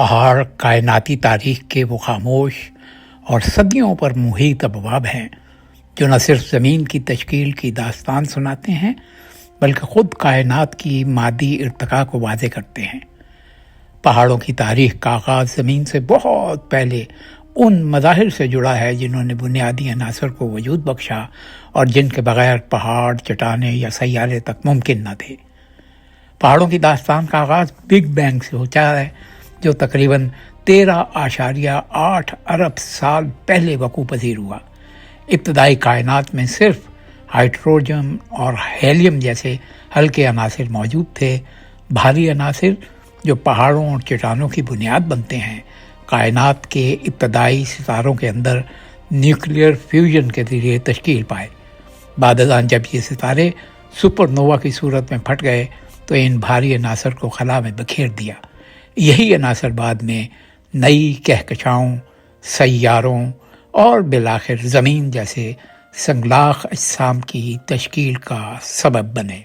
پہاڑ کائناتی تاریخ کے وہ خاموش اور صدیوں پر محیط ابواب ہیں جو نہ صرف زمین کی تشکیل کی داستان سناتے ہیں بلکہ خود کائنات کی مادی ارتقاء کو واضح کرتے ہیں۔ پہاڑوں کی تاریخ کا آغاز زمین سے بہت پہلے ان مظاہر سے جڑا ہے جنہوں نے بنیادی عناصر کو وجود بخشا اور جن کے بغیر پہاڑ، چٹانیں یا سیارے تک ممکن نہ تھے۔ پہاڑوں کی داستان کا آغاز بگ بینگ سے ہوتا ہے جو تقریباً 13.8 ارب سال پہلے وقوع پذیر ہوا۔ ابتدائی کائنات میں صرف ہائیڈروجن اور ہیلیم جیسے ہلکے عناصر موجود تھے۔ بھاری عناصر جو پہاڑوں اور چٹانوں کی بنیاد بنتے ہیں کائنات کے ابتدائی ستاروں کے اندر نیوکلیئر فیوژن کے ذریعے تشکیل پائے۔ بعد ازاں جب یہ ستارے سپر نووا کی صورت میں پھٹ گئے تو ان بھاری عناصر کو خلا میں بکھیر دیا۔ یہی عناصر بعد میں نئی کہکشاؤں، سیاروں اور بالآخر زمین جیسے سنگلاخ اجسام کی تشکیل کا سبب بنے۔